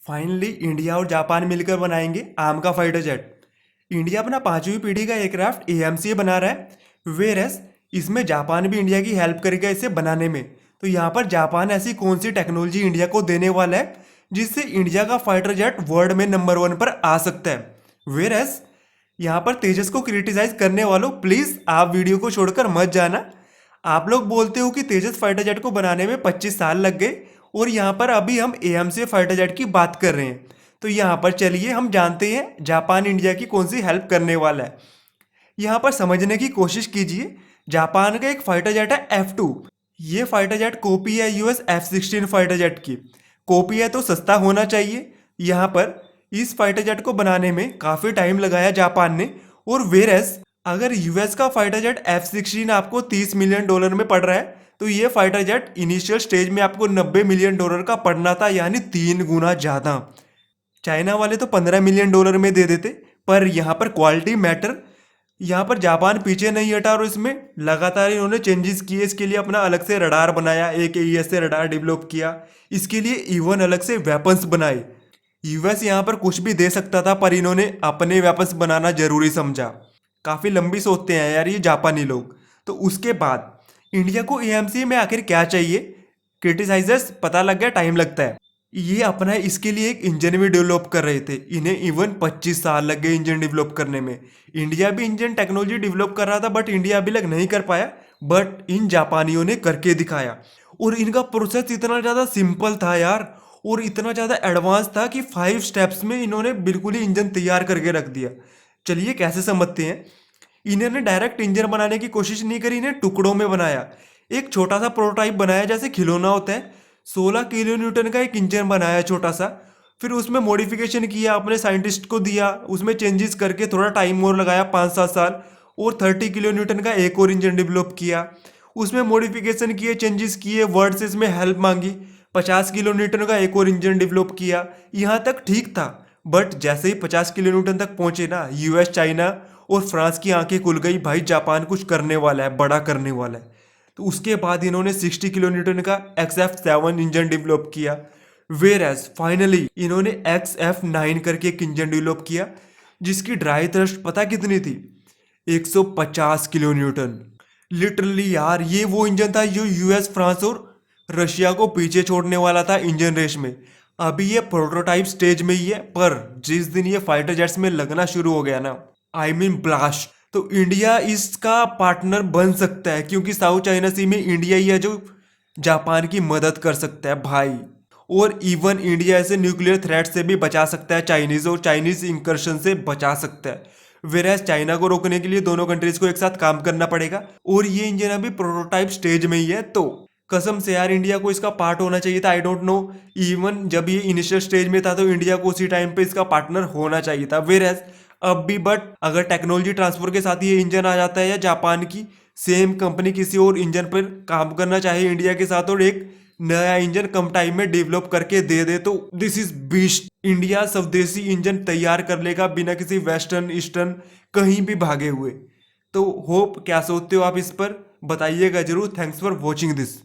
Finally India और Japan मिलकर बनाएंगे आम का फाइटर जेट। इंडिया अपना 5वीं पीढ़ी का एयरक्राफ्ट AMC बना रहा है, वेरएस इसमें जापान भी इंडिया की हेल्प करेगा इसे बनाने में। तो यहाँ पर जापान ऐसी कौन सी टेक्नोलॉजी इंडिया को देने वाला है जिससे इंडिया का फाइटर जेट वर्ल्ड में नंबर 1 पर आ सकता है। वेरएस यहाँ पर तेजस को क्रिटिसाइज करने वालों, प्लीज आप वीडियो को छोड़कर मत जाना। आप लोग बोलते हो कि तेजस फाइटर जेट को बनाने में 25 साल लग गए और यहाँ पर अभी हम AMC फाइटर जेट की बात कर रहे हैं। तो यहाँ पर चलिए हम जानते हैं जापान इंडिया की कौन सी हेल्प करने वाला है। यहाँ पर समझने की कोशिश कीजिए। जापान का एक फाइटर जेट है F2। ये फाइटर जेट कॉपी है US F-16 फाइटर जेट की। कॉपी है तो सस्ता होना चाहिए। यहाँ पर इस फाइटर जेट को बनाने में काफ़ी टाइम लगाया जापान ने। और वेरस अगर US का फाइटर जेट F-16 आपको $30 मिलियन में पड़ रहा है, तो ये फाइटर जेट इनिशियल स्टेज में आपको $90 मिलियन का पड़ना था, यानी 3 गुना ज़्यादा। चाइना वाले तो $15 मिलियन में दे देते, पर यहाँ पर क्वालिटी मैटर। यहाँ पर जापान पीछे नहीं हटा और इसमें लगातार इन्होंने चेंजेस किए। इसके लिए अपना अलग से रडार बनाया, एक AES से रडार डेवलप किया। इसके लिए इवन अलग से वेपन्स बनाए। US यहाँ पर कुछ भी दे सकता था, पर इन्होंने अपने वेपन्स बनाना जरूरी समझा। काफ़ी लंबी सोचते हैं यार ये जापानी लोग। तो उसके बाद इंडिया को AMC में आखिर क्या चाहिए, क्रिटिसाइजर्स पता लग गया टाइम लगता है। ये अपना इसके लिए एक इंजन भी डेवलप कर रहे थे। इन्हें इवन 25 साल लग गए इंजन डेवलप करने में। इंडिया भी इंजन टेक्नोलॉजी डेवलप कर रहा था, बट इंडिया अभी तक नहीं कर पाया। बट इन जापानियों ने करके दिखाया। और इनका प्रोसेस इतना ज़्यादा सिंपल था यार, और इतना ज़्यादा एडवांस था कि 5 स्टेप्स में इन्होंने बिल्कुल ही इंजन तैयार करके रख दिया। चलिए कैसे समझते हैं। इन्होंने डायरेक्ट इंजन बनाने की कोशिश नहीं करी, इन्हें टुकड़ों में बनाया। एक छोटा सा प्रोटोटाइप बनाया जैसे खिलौना होता है। 16 किलो न्यूटन का एक इंजन बनाया छोटा सा। फिर उसमें मॉडिफिकेशन किया, अपने साइंटिस्ट को दिया, उसमें चेंजेस करके थोड़ा टाइम और लगाया 5-7 साल। और 30 किलो न्यूटन का एक और इंजन डेवलप किया। उसमें मॉडिफिकेशन किए, चेंजेस किए, वर्ड से इसमें हेल्प मांगी। 50 किलो न्यूटन का एक और इंजन डेवलप किया। यहाँ तक ठीक था, बट जैसे ही 50 किलो न्यूटन तक पहुंचे ना, US, चाइना और फ्रांस की आंखें खुल गई, भाई जापान कुछ करने वाला है, बड़ा करने वाला है। तो उसके बाद इन्होंने 60 किलो न्यूटन का XF7 इंजन डेवलप किया। वेयरएज फाइनली इन्होंने XF9 करके एक इंजन डेवलप किया, जिसकी ड्राई थ्रस्ट पता कितनी थी, 150 किलो न्यूटन। लिटरली यार ये वो इंजन था जो US, फ्रांस और रशिया को पीछे छोड़ने वाला था इंजन रेस में। अभी ये प्रोटोटाइप स्टेज में ही है, पर जिस दिन ये फाइटर जेट्स में लगना शुरू हो गया ना, आई मीन ब्लास्ट, तो इंडिया इसका पार्टनर बन सकता है। क्योंकि साउथ चाइना सी में इंडिया ही है जो जापान की मदद कर सकता है भाई। और इवन इंडिया ऐसे न्यूक्लियर थ्रेट से भी बचा सकता है चाइनीज, और चाइनीज इंकर्शन से बचा सकता है। वेरएज चाइना को रोकने के लिए दोनों कंट्रीज को एक साथ काम करना पड़ेगा। और ये इंजन अभी प्रोटोटाइप स्टेज में ही है, तो कसम से यार इंडिया को इसका पार्ट होना चाहिए था। आई डोंट नो, इवन जब ये इनिशियल स्टेज में था तो इंडिया को उसी टाइम पे इसका पार्टनर होना चाहिए था। वेरएज अब भी, बट अगर टेक्नोलॉजी ट्रांसफर के साथ ये इंजन आ जाता है, या जापान की सेम कंपनी किसी और इंजन पर काम करना चाहे इंडिया के साथ और एक नया इंजन कम टाइम में डेवलप करके दे दे, तो दिस इज बीस्ट। इंडिया स्वदेशी इंजन तैयार कर लेगा बिना किसी वेस्टर्न ईस्टर्न कहीं भी भागे हुए। तो होप, क्या सोचते हो आप इस पर, बताइएगा जरूर। Thanks for watching this.